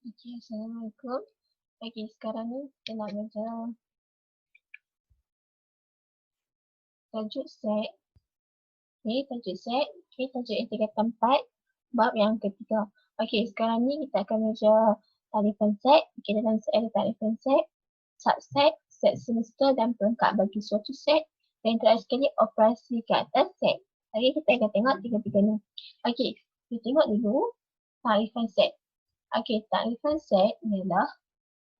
Okay, Assalamualaikum. Okay, sekarang ni kita nak belajar tajuk set. Okay, tajuk set. Okay, tajuk yang 3 bab yang ketiga. Okay, sekarang ni kita akan belajar tarifan set. Okay, dalam set ada tarifan set, subset, set semesta dan pelengkap bagi suatu set. Dan terakhir sekali operasi ke atas set. Okay, kita akan tengok tiga-tiga ni. Okay, kita tengok dulu tarifan set. Okay, tarifan set ialah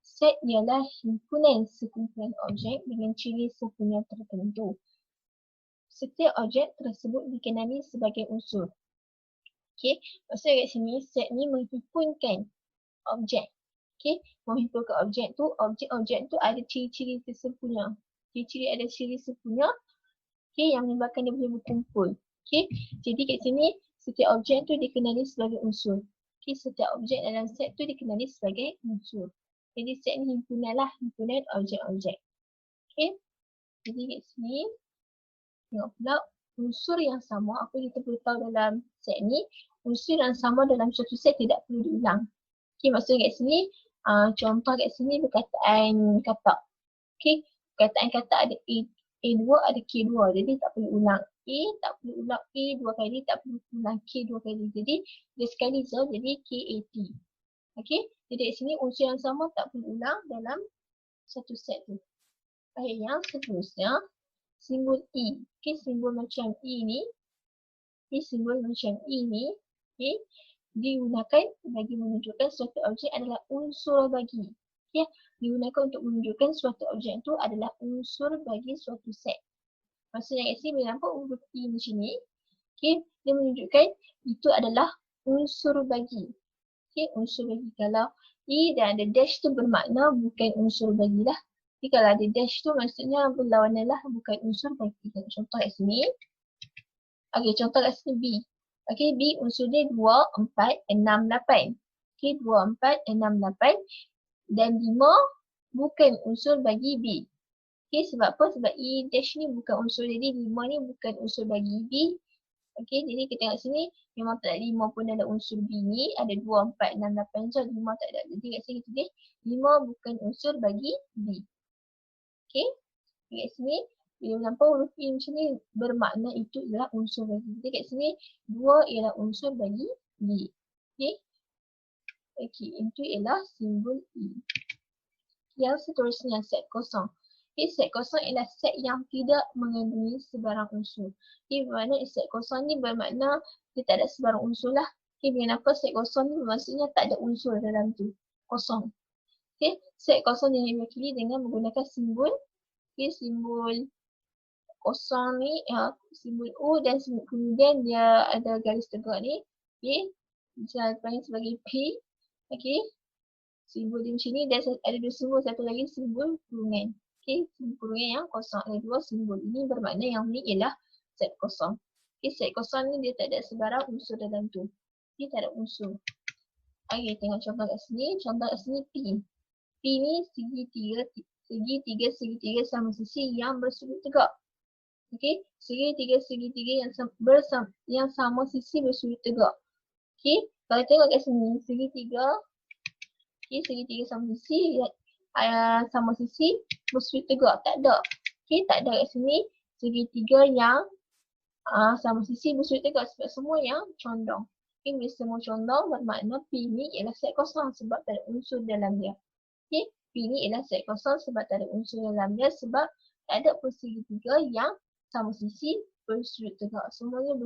set ialah himpunan sekumpulan objek dengan ciri sempurna tertentu. Setiap objek tersebut dikenali sebagai unsur. Okey, maksudnya kat sini set ni menghimpunkan objek. Okey, menghimpunkan objek tu, objek-objek tu ada ciri-ciri tersempurna. Ciri-ciri ada ciri sempurna, okey, yang menyebabkan dia boleh berkumpul. Okey, jadi kat sini setiap objek tu dikenali sebagai unsur. Okey, setiap objek dalam set tu dikenali sebagai unsur. Jadi set ni himpunan lah, himpunan objek-objek. Okey, jadi kat sini tengok pula unsur yang sama, apa kita perlu tahu dalam set ni, unsur yang sama dalam suatu set tidak perlu diulang. Okey, maksudnya kat sini, contoh kat sini perkataan kata. Okey, perkataan kata ada A2, ada K2, jadi tak perlu ulang A, tak perlu ulang A 2 kali, tak perlu ulang K 2 kali. Jadi dia sekali je, jadi KAT. Okey, jadi kat sini unsur yang sama tak perlu ulang dalam satu set tu. Baik, yang seterusnya simbol E. Okey, simbol macam E ni. Okey, simbol macam E ni, okey, digunakan bagi menunjukkan suatu objek adalah unsur bagi. Okey, digunakan untuk menunjukkan suatu objek itu adalah unsur bagi suatu set. Maksudnya kat sini boleh nampak huruf E macam ni. Okey, dia menunjukkan itu adalah unsur bagi. Okey, unsur bagi. Kalau E dan ada dash tu bermakna bukan unsur bagilah. Jadi kalau ada dash tu maksudnya berlawanan lah, bukan unsur bagi. Contoh kat sini. Okey, contoh kat sini B. Okey, B unsur dia 2, 4, 6, 8. Okey, 2, 4, 6, 8. Dan 5 bukan unsur bagi B. Okey, sebab apa? Sebab E dash ni bukan unsur, jadi 5 ni bukan unsur bagi B. Okey, jadi kita tengok sini memang tak ada 5 pun dalam unsur B ni. Ada 2, 4, 6, 8 je, 5 tak ada. Jadi kat sini kita tulis 5 bukan unsur bagi B. Okey, kat sini bila nampak huruf E macam ni bermakna itu ialah unsur bagi. Jadi kat sini 2 ialah unsur bagi B. Okey. Okey, itu ialah simbol E. Yang seterusnya set kosong. Okay, set kosong ialah set yang tidak mengandungi sebarang unsur. Okay, bermakna set kosong ni bermakna dia tak ada sebarang unsur lah. Okay, bila nampak set kosong ni maksudnya tak ada unsur dalam tu. Kosong. Okay, set kosong yang diwakili dengan menggunakan simbol. Okay, simbol kosong ni, simbol U dan kemudian dia ada garis tegak ni. Okay, saya panggil sebagai P. Okay, simbol dia macam ni dan ada dua simbol, satu lagi simbol kurungan. Okey, simbol kurungan yang kosong, ada dua simbol. Ini bermakna yang ni ialah set kosong. Okey, set kosong ni dia tak ada sebarang unsur dalam tu. Okey, tak ada unsur. Okey, tengok contoh kat sini. Contoh kat sini P. P ni segitiga sama sisi yang bersudut tegak. Okey, segitiga yang sama sisi bersudut tegak. Okey, kalau tengok kat sini segitiga, okey, segitiga sama sisi sama sisi bersudut tegak, tak ada. Okey, tak ada kat sini segitiga yang sama sisi bersudut tegak sebab semua yang condong. Okey, bila semua condong bermakna P ni ialah set kosong sebab tak ada unsur dalam dia. Okey, P ni ialah set kosong sebab tak ada unsur dalam dia sebab tak ada pun segitiga yang sama sisi bersudut tegak. Semuanya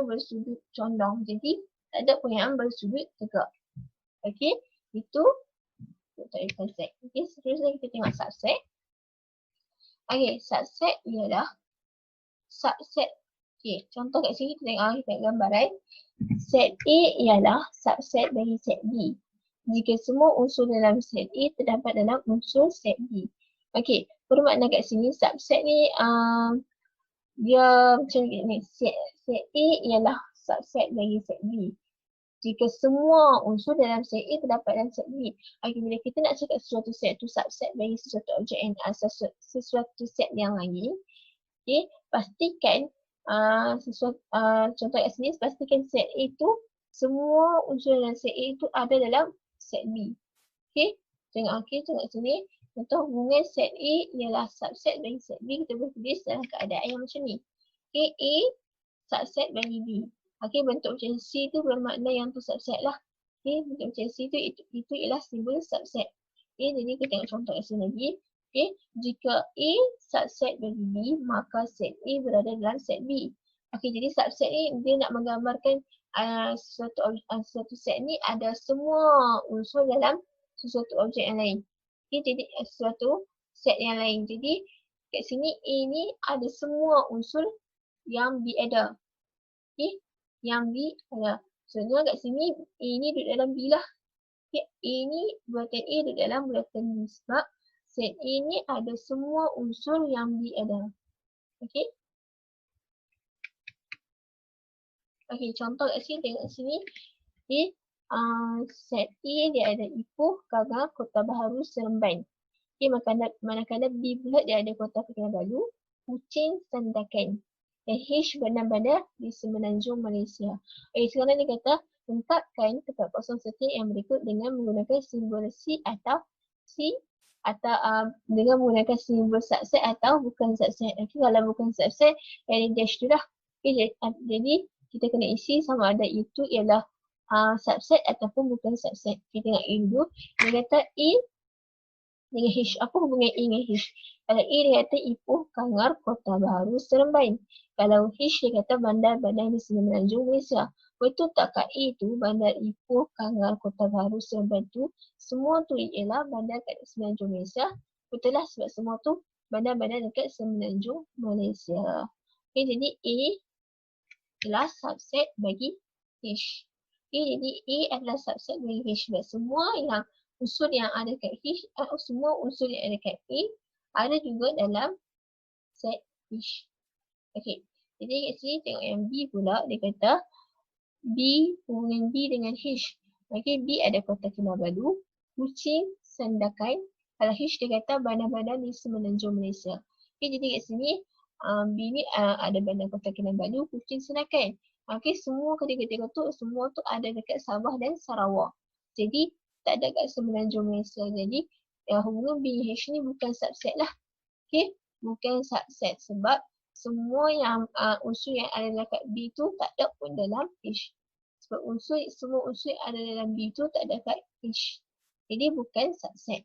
bersudut condong. Jadi tak ada pun yang bersudut tegak. Okey, itu tarifan set. Okey, seterusnya kita tengok subset. Okey, subset ialah subset. Okey, contoh kat sini kita tengok gambaran. Set A ialah subset dari set B. Jika semua unsur dalam set A terdapat dalam unsur set B. Okey, bermakna kat sini subset ni dia macam ni. Set A ialah subset dari set B. Jika semua unsur dalam set A terdapat dalam set B. Okay, bila kita nak cakap sesuatu set tu subset dari sesuatu objek yang sesuatu set yang lain, okay, pastikan contoh kat sini, pastikan set A tu semua unsur dalam set A itu ada dalam set B. Okey, tengok sini. Contoh hubungan set A ialah subset bagi set B. Kita boleh tulis dalam keadaan yang macam ni. Okey, A subset bagi B. Okey, bentuk macam C tu bermakna yang tu subset lah. Okey, bentuk macam C tu itu ialah simbol subset. Okey, jadi kita tengok contoh kat sini lagi. Okey, jika A subset bagi B, maka set A berada dalam set B. Okey, jadi subset ni dia nak menggambarkan suatu set ni ada semua unsur dalam sesuatu objek yang lain. Okey, jadi suatu set yang lain. Jadi kat sini A ni ada semua unsur yang B ada. Okey, yang B ada. Sebenarnya kat sini A ni duduk dalam B lah. Okay, A ni bulatan A duduk dalam bulatan B sebab set A ni ada semua unsur yang B ada. Okey. Okey, contoh kat sini, tengok kat sini. Okey, set A dia ada Ipoh, Gagang, Kota Baharu, Seremban. Okey, manakala B pula dia ada Kota Kinabalu, Kuching, Sandakan. Dan H bandar-bandar di Semenanjung Malaysia. Okey, sekarang dia kata lengkapkan tempat kosong setiap yang berikut dengan menggunakan simbol C atau dengan menggunakan simbol subset atau bukan subset. Okey, kalau bukan subset, ada dash tu dah. Okey, jadi kita kena isi sama ada itu ialah subset ataupun bukan subset. Kita tengok A dulu. Dia kata A dengan H. Apa hubungan A dengan H? Kalau A dia kata Ipoh, Kangar, Kota Baharu, Seremban. Kalau H dia kata bandar-bandar di Semenanjung Malaysia. Betul tak kat A tu bandar Ipoh, Kangar, Kota Baharu, Seremban tu semua tu ialah bandar kat Semenanjung Malaysia. Betul lah sebab semua tu bandar-bandar dekat Semenanjung Malaysia. Okay, jadi A adalah subset bagi H. Okay, jadi A adalah subset bagi H sebab semua yang unsur yang ada kat H, semua unsur yang ada kat A ada juga dalam set H. Okay, jadi kat sini tengok yang B pula, dia kata B, hubungan B dengan H. Okay, B ada Kota Kinabalu, Kuching, Sandakan. Kalau H dia kata bandar-bandar di Semenanjung Malaysia. Okay, jadi kat sini B ni ada bandar Kota Kinabalu, Kuching, Sandakan. Okay, semua ketiga-tiga tu semua tu ada dekat Sabah dan Sarawak. Jadi tak ada kat Semenanjung Malaysia. Jadi hubungan B H ni bukan subset lah. Okay, bukan subset sebab semua yang unsur yang ada dekat B tu tak ada pun dalam H. Sebab semua unsur yang ada dalam B tu tak ada kat H. Jadi bukan subset.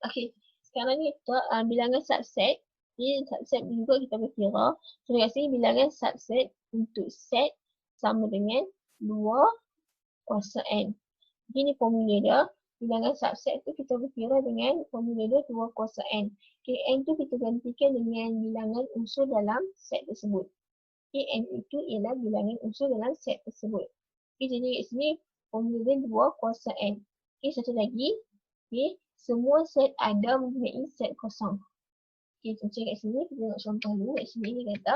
Okay, sekarang ni kita bilangan subset. Ini subset juga kita berkira. So kat sini bilangan subset untuk set sama dengan 2 kuasa N. Ini formula dia. Bilangan subset tu kita berkira dengan formula dia 2 kuasa N. Okay, N tu kita gantikan dengan bilangan unsur dalam set tersebut. Okay, N itu ialah bilangan unsur dalam set tersebut. Okay, jadi kat sini formula dia 2 kuasa N. Okay, satu lagi. Okay, semua set ada mempunyai set kosong. Okay, macam kat sini kita tengok contoh dulu. Kat sini dia kata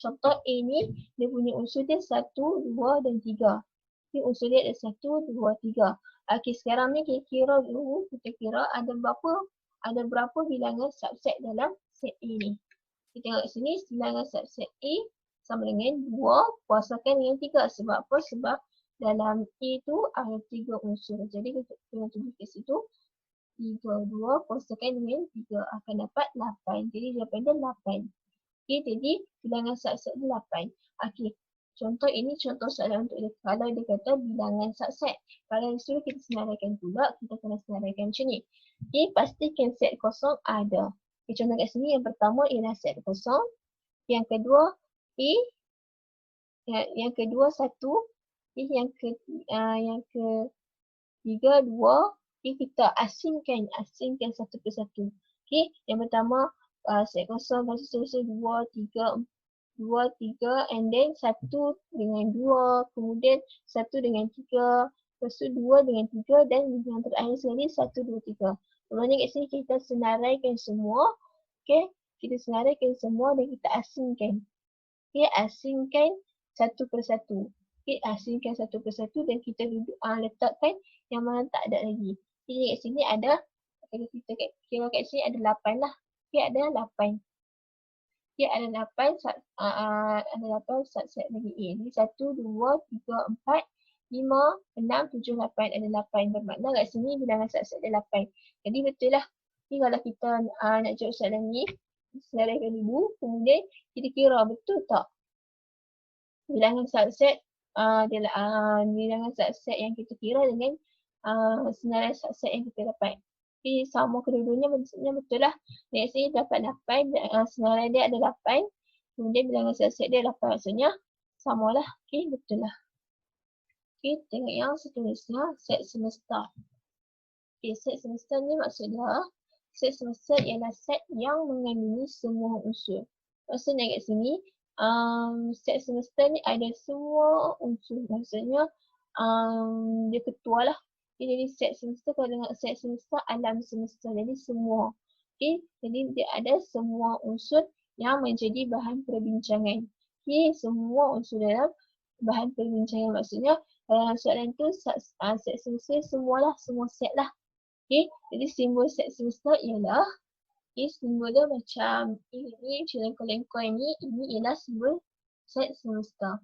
contoh A ni dia punya unsur dia 1, 2 dan 3. Okay, unsur dia ada 1, 2, 3. Okay, sekarang ni kita kira dulu. Kita kira ada berapa bilangan subset dalam set A ni. Kita tengok kat sini bilangan subset A sama dengan 2 kuasakan dengan 3. Sebab apa? Sebab dalam A tu ada 3 unsur. Jadi kita tengok tulis kat situ 3, 2 kuasakan dengan 3 akan dapat 8. Jadi jawapan dia 8. Okay, jadi bilangan subset dia 8. Okay, contoh ini contoh soalan untuk dia. Kalau dia kata bilangan subset. Kalau disuruh kita senaraikan pula, kita kena senaraikan macam ni. Okay, pastikan set kosong ada. Okay, contoh kat sini yang pertama ialah set kosong. Yang kedua A. Yang kedua 1. Okay, yang ketiga 2. Okay, kita asingkan satu persatu. Okay, yang pertama set kosong, lepas tu 2, 3, 2, 3 and then 1 dengan 2, kemudian 1 dengan 3, lepas tu 2 dengan 3 dan yang terakhir sekali 1, 2, 3. Kemudian kat sini kita senaraikan semua. Okay, kita senaraikan semua dan kita asingkan. Okay, asingkan satu persatu. Okay, asingkan satu persatu dan kita letakkan yang mana tak ada lagi. Jadi kat sini ada, kalau kita kira kat sini ada 8 lah. Okay, ada 8. Okay, ada 8 subset bagi A. Jadi 1, 2, 3, 4, 5, 6, 7, 8. Ada 8 bermakna kat sini bilangan subset dia 8. Jadi betul lah. Ni kalau kita nak jawab soalan ni, selarikan dulu, kemudian kita kira betul tak bilangan subset bilangan subset yang kita kira dengan senarai subset yang kita dapat. Jadi sama kedua-duanya maksudnya betul lah. Let's say dapat 8, senarai dia ada 8. Kemudian bilangan subset dia 8 maksudnya samalah. Okay, betul lah. Okay, tengok yang seterusnya, set semesta. Okay, set semesta ni maksudnya set semesta ialah set yang mengandungi semua unsur. Maksudnya kat sini, set semesta ni ada semua unsur. Maksudnya dia ketua lah. Okay, jadi set semesta, kalau dengar set semesta, alam semesta. Jadi semua. Okay, jadi dia ada semua unsur yang menjadi bahan perbincangan. Okay, semua unsur dalam bahan perbincangan. Maksudnya soalan tu set semesta semualah, semua set lah. Okay, jadi simbol set semesta ialah, okay, simbol dia macam ini, macam lengkoi-lengkoi ni, ini ialah simbol set semesta.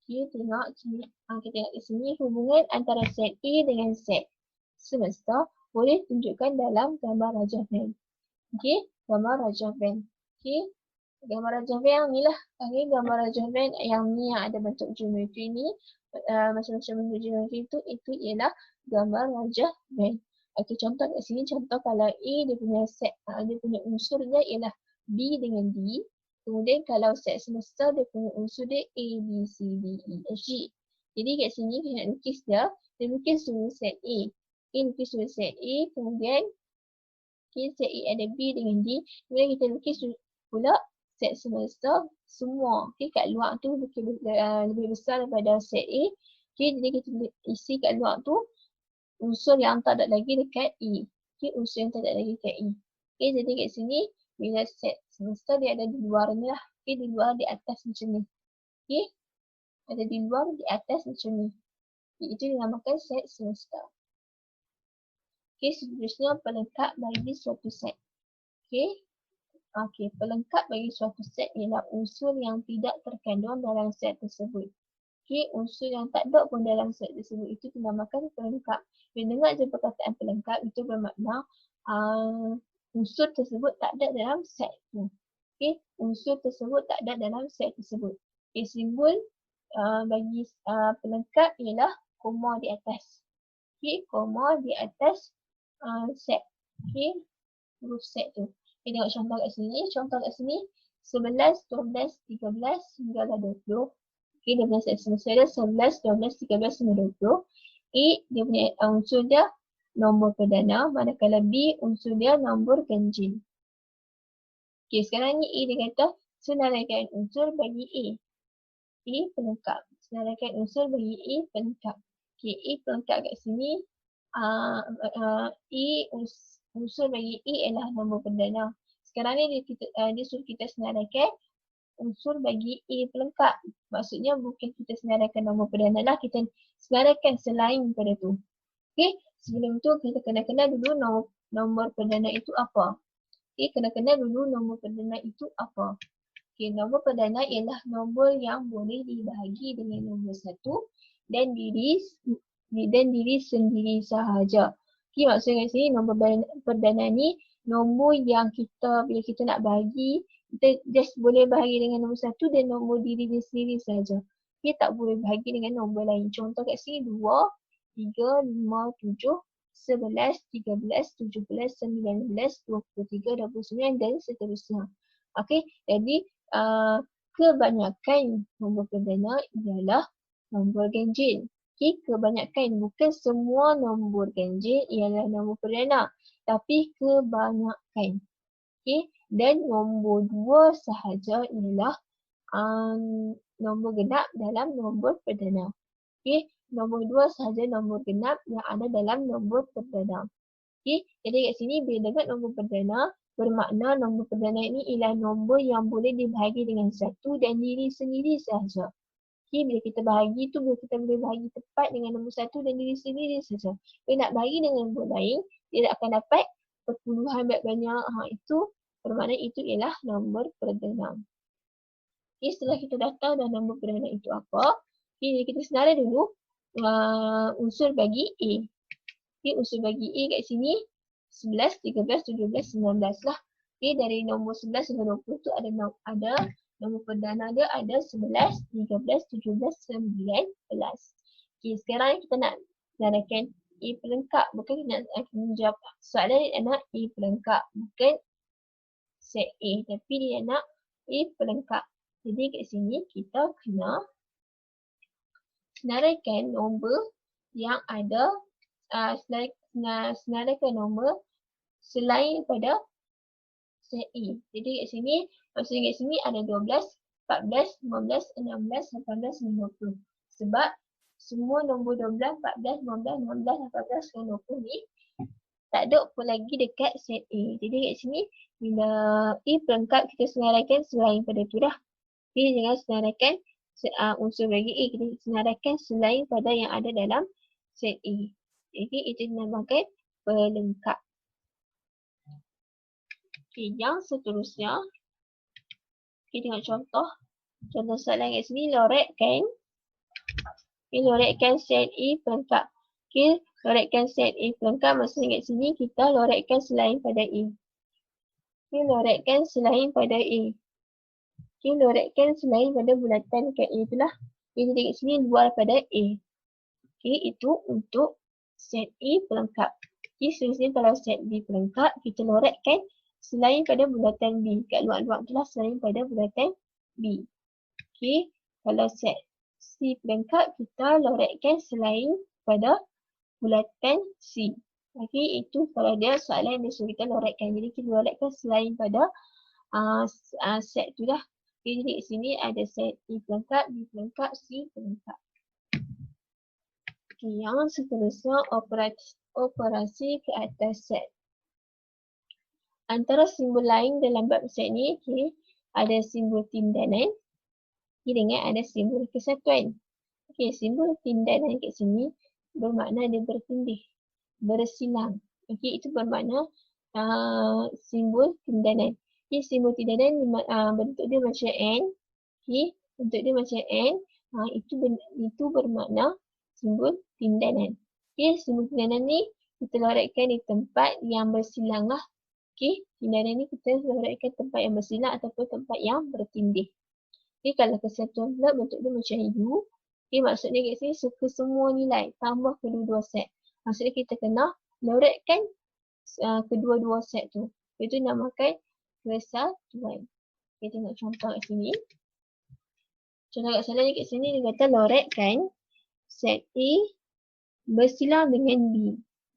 Okay, tengok sini, kita tengok di sini hubungan antara set A dengan set semesta boleh tunjukkan dalam gambar rajah band. Okay, gambar rajah band. Okay, gambar rajah band yang ni lah. Okay, gambar rajah band yang ni yang ada bentuk geometri ni, macam-macam bentuk geometri itu ialah gambar rajah band. Okay, contoh kat sini, contoh kalau A dia punya set, dia punya unsur dia ialah B dengan D. Kemudian kalau set semesta dia punya unsur dia A, B, C, D, E, F, G. Jadi kat sini kita nak lukis dia lukis dulu set A. Okay, lukis dulu set A, kemudian set A ada B dengan D. Kemudian kita lukis pula set semesta semua. Okay, kat luar tu lebih besar daripada set A. Okay, jadi kita isi kat luar tu unsur yang tak ada lagi dekat E. Okay, unsur yang tak ada lagi dekat E. Okay, jadi kat sini, bila set semesta dia ada di luar ni lah. Okay, di luar, di atas macam ni. Okay, ada di luar, di atas macam ni. Okay, itu dinamakan set semesta. Okay, seterusnya pelengkap bagi suatu set. Okay, pelengkap bagi suatu set ialah unsur yang tidak terkandung dalam set tersebut. Okay, unsur yang tak ada pun dalam set tersebut itu dinamakan pelengkap. Bila dengar je perkataan pelengkap, itu bermakna unsur tersebut tak ada dalam set tu. Okay, unsur tersebut tak ada dalam set tersebut. Okay, simbol bagi pelengkap ialah koma di atas. Okay, koma di atas set. Okay, huruf set tu. Okay, tengok contoh kat sini. Contoh kat sini, 11, 12, 13 hinggalah 20. Okay, dia punya set semesta dia 11, 12, 13 hingga 20. A, dia punya unsur dia nombor perdana, manakala B, unsur dia nombor ganjil. Okay, sekarang ni A dia kata senaraikan unsur bagi A. A pelengkap. Senaraikan unsur bagi A pelengkap. Okay, A pelengkap kat sini. A, unsur bagi A ialah nombor perdana. Sekarang ni dia suruh kita senaraikan unsur bagi A pelengkap. Maksudnya bukan kita senaraikan nombor perdana lah, kita senaraikan selain pada tu. Okay, sebelum tu kita kena kenal dulu nombor perdana itu apa. Okay, kena kenal dulu nombor perdana itu apa. Okay, nombor perdana ialah nombor yang boleh dibahagi dengan nombor satu dan diri sendiri sahaja. Okay, maksudnya kat sini nombor perdana ni nombor yang bila kita nak bahagi, kita just boleh bahagi dengan nombor satu dan nombor diri dia sendiri sahaja. Okay, tak boleh bahagi dengan nombor lain. Contoh kat sini 2, 3, 5, 7, 11, 13, 17, 19, 23, 29 dan seterusnya. Okay, jadi kebanyakan nombor perdana ialah nombor ganjil. Okay, kebanyakan, bukan semua nombor ganjil ialah nombor perdana, tapi kebanyakan. Okay, dan nombor 2 sahaja ialah nombor genap dalam nombor perdana. Okay, nombor 2 sahaja nombor genap yang ada dalam nombor perdana. Okay, jadi kat sini bila dengar nombor perdana, bermakna nombor perdana ini ialah nombor yang boleh dibahagi dengan satu dan diri sendiri sahaja. Okay, bila kita bahagi tu, bila kita boleh bahagi tepat dengan nombor satu dan diri sendiri sahaja. Bila nak bahagi dengan nombor lain, dia akan dapat perpuluhan banyak. Itu bermakna itu ialah nombor perdana. Okay, setelah kita dah tahu dah nombor perdana itu apa, okay, kita senarai dulu unsur bagi A. Okay, unsur bagi A kat sini 11, 13, 17, 19 lah. Okay, dari nombor 11 hingga 20 tu ada nombor perdana dia ada 11, 13, 17, 19. Okay, sekarang kita nak senaraikan A pelengkap. Bukan kita nak menjawab soalan dia nak A pelengkap. Bukan set A. Tapi dia nak A pelengkap. Jadi kat sini kita kena senaraikan nombor yang ada senaraikan nombor selain daripada set A. Jadi kat sini, maksudnya kat sini ada 12, 14, 15, 16, 18, 20. Sebab semua nombor 12, 14, 15, 16, 18 dan 20 ni tak ada pun lagi dekat set A. Jadi kat sini, bila A pelengkap kita senaraikan selain pada tu dah. Jadi jangan senaraikan unsur bagi A, kita senaraikan selain pada yang ada dalam set A. Jadi itu dinamakan pelengkap. Okay, yang seterusnya, kita tengok contoh. Contoh soalan kat sini, lorekkan. Okay, lorekkan set A pelengkap. Okay, lorekkan set A pelengkap, maksudnya kat sini kita lorekkan selain pada A. Okay, lorekkan selain pada A. Okay, lorekkan selain pada bulatan kat A itulah. Okay, jadi kat sini luar pada A. Okay, itu untuk set A pelengkap. Okay, seterusnya kalau set B pelengkap, kita lorekkan selain pada bulatan B. Kat luar-luar itulah selain pada bulatan B. Okay, kalau set C pelengkap, kita lorekkan selain pada bulatan C. Okay, itu kalau dia soalan dia suruh kita lorekkan. Jadi kita lorekkan selain pada set tu lah. Okay, jadi di sini ada set E pelengkap, B pelengkap, C pelengkap. Okay, yang seterusnya operasi ke atas set. Antara simbol lain dalam bab set ni, okay, ada simbol tindanan dengan ada simbol kesatuan. Okay, simbol tindanan kat sini bermakna dia bertindih, bersilang. Okay, itu bermakna simbol tindanan. Okay, simbol tindanan bentuk dia macam N. Okay, bentuk dia macam N. Itu bermakna simbol tindanan. Okay, simbol tindanan ni kita lorekkan di tempat yang bersilang lah. Okay, tindanan ni kita lorekkan tempat yang bersilang ataupun tempat yang bertindih. Okay, kalau kesatuan pula bentuk dia macam U. Okay, maksudnya kat sini suka semua nilai tambah kedua-dua set. Maksudnya kita kena lorekkan kedua-dua set tu. Itu namakan kesatuan. Okay, tengok contoh kat sini. Contoh kat sana kat sini dia kata lorekkan set A bersilang dengan B.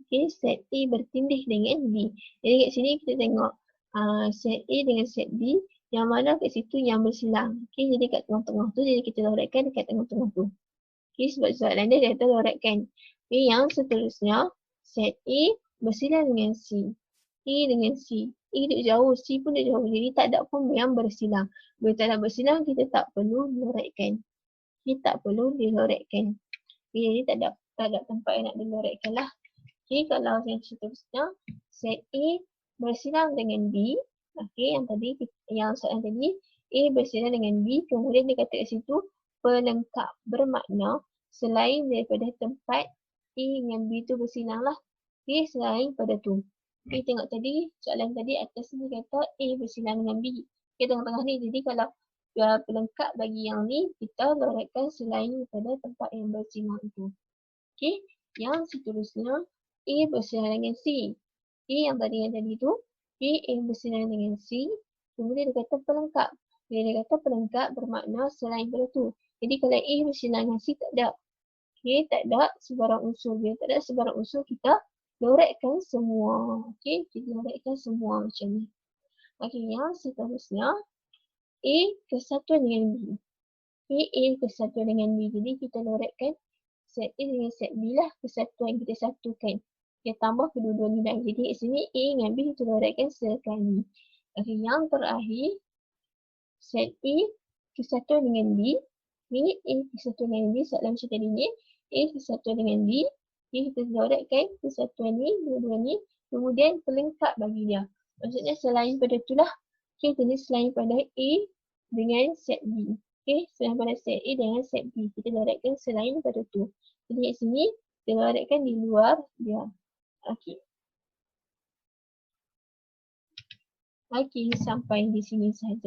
Okay, set A bertindih dengan B. Jadi kat sini kita tengok set A dengan set B, yang mana kat situ yang bersilang. Okay, jadi kat tengah-tengah tu, jadi kita lorekkan dekat tengah-tengah tu. Okay, sebab soalan dia kata lorekkan. Okay, yang seterusnya, set A bersilang dengan C. A dengan C. A duduk jauh, C pun duduk jauh. Jadi tak ada pun yang bersilang. Bila tak ada bersilang, kita tak perlu lorekkan. Kita tak perlu dilorekkan. Okay, jadi tak ada tempat yang nak dilorekkan lah. Okay, kalau yang seterusnya, set A bersilang dengan B. Okay, yang soalan tadi, A bersilang dengan B. Kemudian dia kata kat situ, pelengkap. Bermakna, selain daripada tempat A dengan B tu bersilang lah. Okay, selain pada tu. Okay, tengok tadi, soalan tadi atas ni kata A bersilang dengan B. Okay, tengah-tengah ni. Jadi kalau pelengkap bagi yang ni, kita lorekkan selain daripada tempat yang bersilang itu. Okay, yang seterusnya, A bersilang dengan C. Okay, yang tadi tu, A bersilang dengan C. Kemudian dia kata pelengkap. Bila dia kata pelengkap bermakna selain pada tu. Jadi kalau A bersilang dengan C tak ada. Okay, tak ada sebarang unsur. Bila tak ada sebarang unsur, kita lorekkan semua. Okay, kita lorekkan semua macam ni. Okay, yang seterusnya, A kesatuan dengan B. Okay, A kesatuan dengan B. Jadi kita lorekkan set A dengan set B lah, kesatuan kita satukan. Kita tambah kedua-dua nilai. Jadi kat sini A dengan B kita lorekkan sekali. Okay, yang terakhir, set A kesatuan dengan B. Ini A kesatuan dengan B, soalan macam tadi ni. A kesatuan dengan B. Okay, kita lorekkan kesatuan ni, dua-dua ni. Kemudian pelengkap bagi dia. Maksudnya selain pada tu lah. Okay, jadi selain pada A dengan set B. Okay, selain pada set A dengan set B. Kita darabkan selain pada tu. Jadi kat sini, kita darabkan di luar dia. Okay. Okay, sampai di sini sahaja.